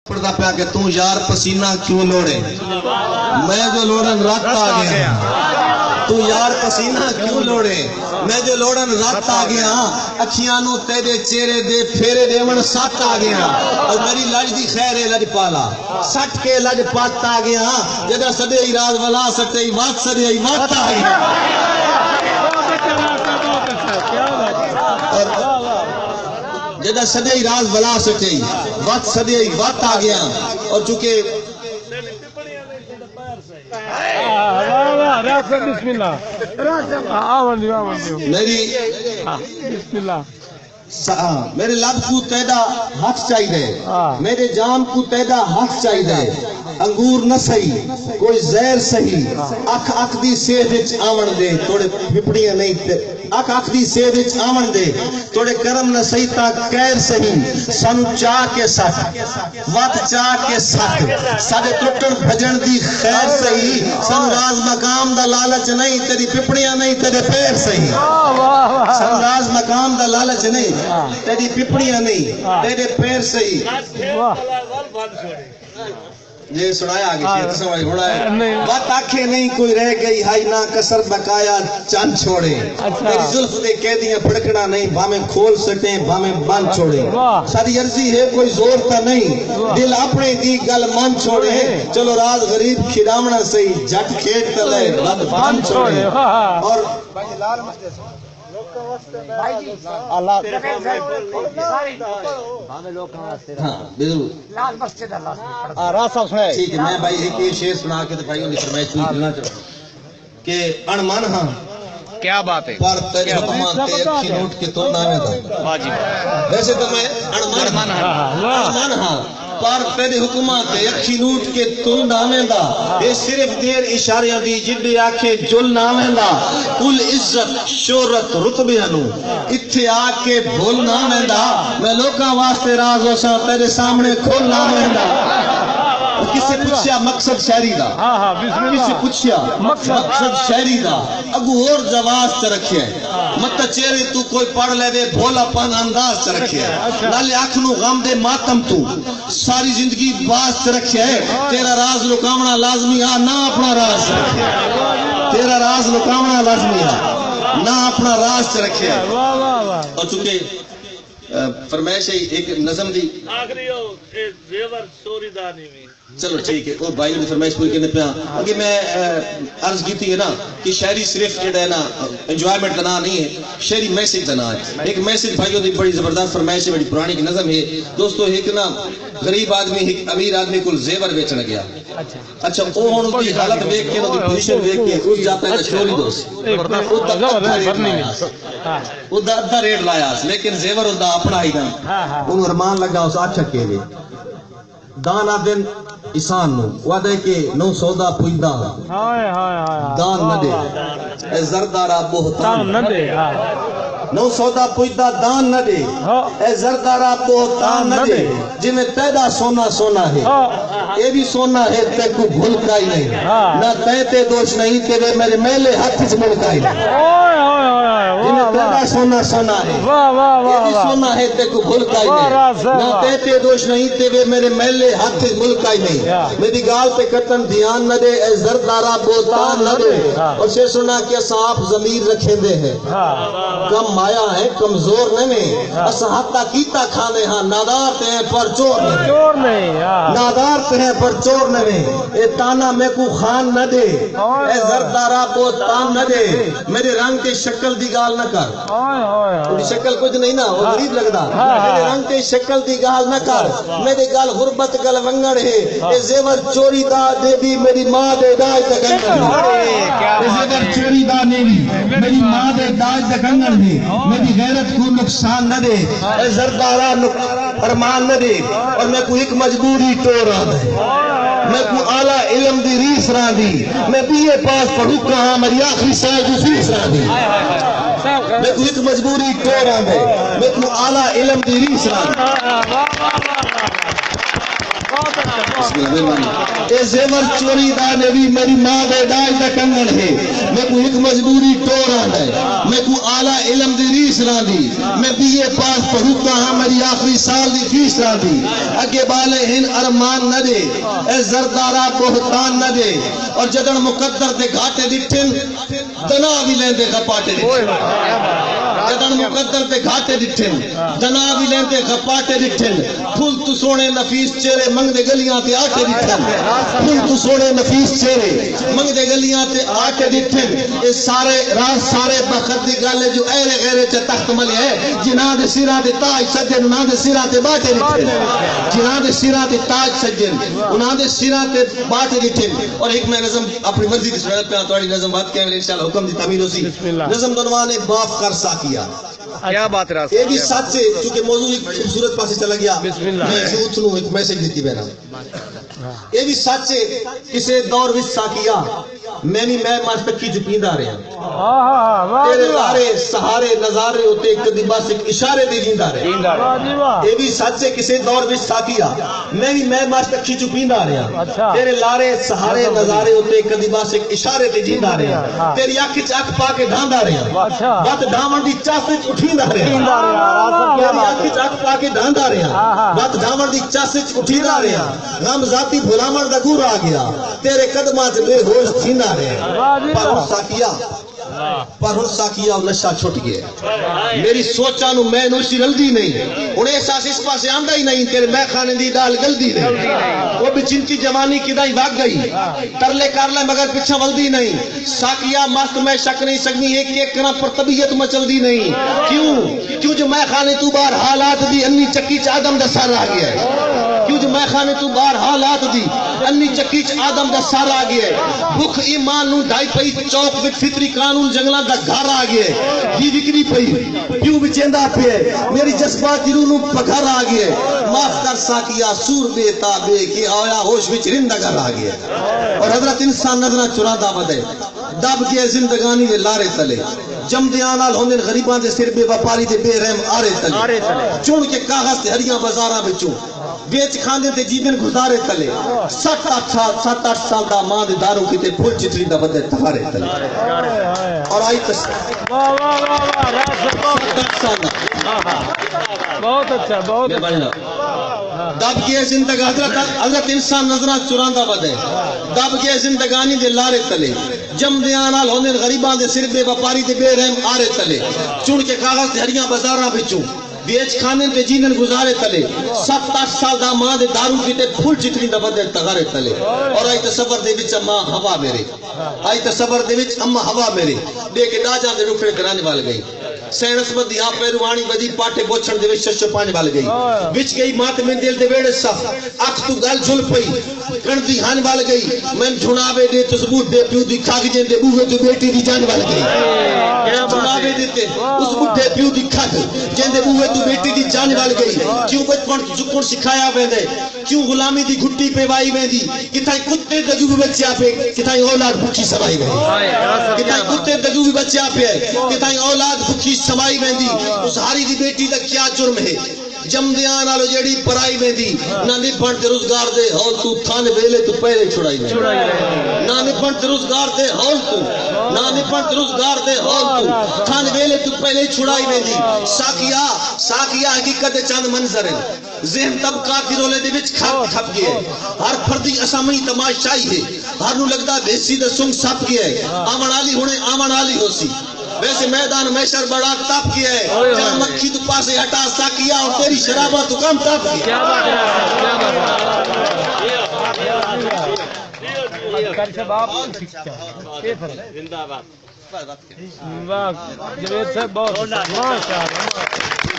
پڑھتا پیا کہ تم یار پسینہ کیوں لوڑے، میں جو لوڑن رات آ گیا، تو یار پسینہ کیوں لوڑے، میں جو لوڑن رات آ گیا، اکھیانوں تیرے چہرے دے پھیرے دیون سات آ گیا، اور میری لج دی خیر ہے لج پالا، سٹ کے لج پات آ گیا، جدہ سدے ہی راز ولا سٹے ہی وات سدے ہی وات آ گیا۔ جدہ سدے ہی راز ولا سٹے ہی وات سدے ہی وات آ گیا، اور چونکہ بسم اللہ میری بسم اللہ میرے لب کو تیدا ہاتھ چاہیے، میرے جام کو تیدا ہاتھ چاہیے، انگور نہ سہی کوئی زہر سہی، اکھ اکھ دی سیدھ وچ آون دے، توڑے پپڑیاں نہیں اکھ اکھ دی سیدھ وچ آون دے، توڑے کرم نہ سہی تا کیر سہی، سن چاہ کے ساتھ وقت چاہ کے ساتھ ساڑے ٹوٹن بھجن دی خیر سہی، سن راز مقام دا لالچ نہیں، تیری پپڑیاں نہیں تیرے پیر سہی، سن راز مقام دا لالچ نہیں، تیری پپڑیاں نہیں تیرے پیر سہی۔ یہ سنایا آگے شیخ سمجھ ہونا ہے، بات آنکھیں نہیں کوئی رہ گئی ہائی نہ کسر بقایا چاند چھوڑے، تیری ظلف دے قیدیاں پھڑکنا نہیں، بھامیں کھول سٹیں بھامیں بند چھوڑے، ساری عرضی ہے کوئی زور تا نہیں، دل اپنے دی گل من چھوڑے، چلو راز غریب کھڑامنا سہی، جٹ کھیٹ تلے رد بند چھوڑے۔ اور اللہ ٹھیک ہے، میں بھائی ایک شعر سنا کے بھائیوں نے فرمائش پوری کرنا چاہوں کہ انمان ہاں کیا بات ہے، پر تیرے حکمان تے اکھی نوٹ کے تو نامے دا، ویسے تو میں انمان ہاں پر تیرے حکمان تے اکھی نوٹ کے تو نامے دا، یہ صرف دیر اشاریاں دی جڈے آکھے جل نامے دا، کل عزت شہرت رتبے ہنو اتھے آکے بھول نامے دا، میں لوکاں واسطے راز ہو سا تیرے سامنے کھول نامے دا۔ کس سے پوچھیا مقصد شہری دا، کس سے پوچھیا مقصد شہری دا، اگو اور جواز چ رکھیا ہے، مت چہرے تو کوئی پڑھ لے دے بھولا پن انداز چ رکھیا ہے، نالے آنکھ نو غم دے ماتم تو ساری زندگی باز چ رکھیا ہے، تیرا راز لکامنا لازمی آ نہ اپنا راز چ رکھیا ہے، تیرا راز لکامنا لازمی آ نہ اپنا راز چ رکھیا ہے۔ اور چونکہ فرمائش ہے ایک نظم دی آخری ہو زیور سوری دانی میں، چلو ٹھیک ہے، وہ بھائی نے فرمائش پوری کرنے پہ آگے میں عرض کی تھی نا کہ شہری صرف جڑا ہے نا انجوائمنٹ دنا نہیں ہے، شہری میسج دنا ہے۔ ایک میسج بھائیوں دی بڑی زبردست فرمائش ہے، بڑی پرانی کی نظم ہے دوستو، ایک نا غریب آدمی ایک امیر آدمی کو زیور بیچنا گیا، اچھا وہ ہن اس کی حالت دیکھ کے اس کی پوزیشن دیکھ کے اس جاتا ہے چوری دوست وہ ادھا ریٹ لایا لیکن زیور اس اپنا ہی نا انہوں ارمان لگا اس آٹھ کے لئے دان آدن اسان نو وعدے کے نو سودا پوئندہ دان نہ دے اے زردارہ بہتان نہ دے، نو سودا پوئندہ دان نہ دے اے زردارہ بہتان نہ دے، جنہیں تیدا سونا سونا ہے یہ بھی سونا ہے تے کو بھول کا ہی نہیں، نہ تے دوش نہیں تیرے میرے میلے ہاتھ سے ملکا ہی نہیں، جنہیں تیدا سونا سونا ہے یہ بھی سونا ہے تے کو بھول کا ہی نہیں، نہ تے دوش نہیں تیرے میرے میلے ہاتھ سے ملکا ہی نہیں، میری گال پہ کتن دھیان نہ دے اے زردارہ بہتان نہ دے۔ اور سے سنا کہ صاحب ضمیر رکھیں دے ہیں کم مایا ہے کمزور نہیں، اسا حتہ کیتا کھانے ہاں نادار تے ہیں پر چور نہیں، نادار تے ہیں پر چور نہیں، اے تانا میں کو خان نہ دے اے زردارہ بہتان نہ دے، میرے رنگ کے شکل دی گال نہ کر، وہ شکل کچھ نہیں نا وہ غریب لگدا، میرے رنگ کے شکل دی گال نہ کر، میرے گال غربت گل ونگڑ ہے، اے زیور چوری دا دے بھی میری ماں دے داج دا گنگڑ ہے، اے زیور چوری دا دے بھی میری ماں دے داج دا گنگڑ ہے، میری غیرت کو نقصان نہ دے اے زردارہ ارمان نہ دے، اور میں کو ایک مجبوری ٹور آ دے، میں کو اعلیٰ علم دی ریس رہا دی، میں بی اے پاس پڑھو کہاں میری آخری سال جو فیس رہا دی، میں کو ایک مجبوری ٹور آ دے، میں کو اعلیٰ علم دی ریس رہا دی۔ بسم اللہ مہربانی. اے زیور چوری دا نبی میری ماں دے ڈاج دا کنگن ہے. میں کو ایک مجبوری ٹور آندا ہے. میں کو اعلیٰ علم دی ریس راندی. میں بی اے پاس پڑھتا ہاں میری آخری سال دی فیس راندی. اگے بالے ہن ارمان نہ دے. اے زردارا بہتان نہ دے. اور جدن مقدر دے گھاٹے ڈٹھن دنا بھی لیندے گپاٹے ڈٹھن. جدن مقدر دے گھاٹے ڈٹھن دنا بھی لیندے گپاٹے ڈٹھن. پھول تو سونے نفیس چہرے منگ دے گلیاں تے آٹے ڈٹھن. پھول تو سونے نفیس چہرے منگ دے گلیاں تے آٹے ڈٹھن. اے سارے راز سارے بخت دی گل جو ایرے غیرے چ تخت ملے ہے. جنہاں دے سراں تے تاج سجن انہاں دے سراں تے باٹے ڈٹھن. جنہاں دے سراں تے تاج سجن انہاں دے سراں تے باٹے ڈٹھن. اور ایک میں نظم اپنی مرضی دی سنت پہ تھوڑی نظم بات کہ انشاءاللہ حکم دی تعمیل ہوسی. نظم دنوان نے معاف کر ساکیا. کیا بات ہے یہ بھی سچ ہے چونکہ موضوع ایک خوبصورت پاسے چلا گیا. میں یوتھ نو ایک میسج دیتی بہنا. یہ بھی سچ ہے کسے دور وچ ساکیا میں بھی میں مستقی جو پیندا رہا. تیرے لارے سہارے نظارے ہوتے کدی بس ایک اشارے دے جیندا رہا. یہ بھی سچ ہے کسے دور وچ ساکیا میں بھی میں مستقی جو پیندا رہا. تیرے لارے سہارے نظارے ہوتے کدی بس ایک اشارے دے جیندا رہا. تیری اکھ وچ اکھ پا کے ڈھاندا رہا. بات ڈھاون دی چاس وچ اٹھیندا رہا. تیری اکھ وچ اکھ پا کے ڈھاندا رہا. بات ڈھاون دی چاس وچ اٹھیندا رہا. غم ذاتی بھلاوݨ دا گور آ گیا. تیرے قدماں وچ بے ہوش تھیندا رہا. پر ہن ساکیا نشہ چھٹ گیا. میری سوچاں نو میں نوشی رلدی نہیں. ہن احساس اس پاسے آندا ہی نہیں. تیرے میں کھانے دی دال گلدی نہیں. وہ بھی چنتی جوانی کدائی بھاگ گئی. ترلے کر لے مگر پیچھے ولدی نہیں. ساکیا مست میں شک نہیں سکنی ایک ایک کرا پر طبیعت مچلدی نہیں. کیوں جو میں خانے تو باہر حالات دی انی چکی چ آدم دا سر آ گیا ہے. کیوں جو میں خانے تو باہر حالات دی انی چکی چ آدم دا سر آ گیا ہے. بھوک ایمان نو ڈائی پئی چوک وچ فطری قانون جنگلاں دا گھر آ گیا ہے. جی وکری پئی کیوں وچیندا پیا میری جذبات دی روح نو پگھر آ گیا ہے. معاف کر ساکیا سور بے تابے کہ آیا ہوش وچ رندہ گھر آ گیا ہے. اور حضرت انسان نظراں چراندا ودے دب کے زندگانی دے لارے تلے جمدیاں نال ہوندے غریباں دے سر بے وپاری دے بے رحم آرے تلے چون کے کاغذ تے ہریاں بازاراں وچوں بیچ کھاندے تے جیدن گزارے تلے 7-8 سال دا ماں دے دارو کیتے پھول چتری دا بدے تہارے تلے. اور آئی بہت اچھا بہت دب گئے زندگی حضرت انسان نظراں چراندا ودے دب گئے زندگانی دے لارے تلے جمدیاں نال ہوندے غریباں دے سر بے وپاری دے بے رحم آرے تلے چون کے کاغذ تے ہریاں بازاراں وچوں بیچ کھانے تے جینن گزارے تلے 7-8 سال دا ماں دے دارو کیتے پھول چتری دا بدے تغارے تلے. اور آئی تصور دے وچ اماں ہوا میرے آئی تصور دے وچ اماں ہوا میرے دے کے ڈاجاں دے رکھڑے کرانے وال گئی. سینس بدی آپ پیروانی بدی پاٹے بوچھن دے وچ ششو پانے وال گئی. وچ گئی مات میں دل دے ویڑے صف اکھ تو گل جھل پئی کندی ہان وال گئی. میں جھناوے دے تو ثبوت دے پیو دی کھاگ جے دے بوے تو بیٹی دی جان وال گئی. جھناوے دیتے اس بڈھے پیو دی کھاگ جے دے بوے تو بیٹی دی جان وال گئی. کیوں بچپن جکن سکھایا ویندے کیوں غلامی دی گھٹی پہ وائی ویندی کتھائیں کتے دگو بھی بچیا پہ کتھائیں اولاد بھوکی سوائی ویندی. کتھائیں کتے دگو بھی بچیا پہ کتھائیں اولاد بھوکی سوائی ویندی. اس ہاری دی بیٹی دا کیا جرم ہے جمدیاں نالو جیڑی پرائی ویندی نہ نپھن تے روزگار دے ہول تو تھانے ویلے تو پہلے چھڑائی ویندی. نہ نپھن تے روزگار دے ہول تو نہ نپھن تے روزگار دے ہول تو تھانے ویلے تو پہلے چھڑائی ویندی. ساکیا حقیقت چند منظر ہے. ذہن طبقات دی رولے دے وچ کھپ گیا ہے. ہر فردی اسامی تماشائی ہے. ہر نو لگدا دیسی دے سنگ سپ گیا ہے. آمن علی ہونے آمن علی ہو سی. ویسے میدان محشر بڑا تپ گیا ہے. جہاں مکھی تو پاسے ہٹا ساکیا اور تیری شرابہ تو کم تپ گیا. جوید صاحب بہت ماشاءاللہ.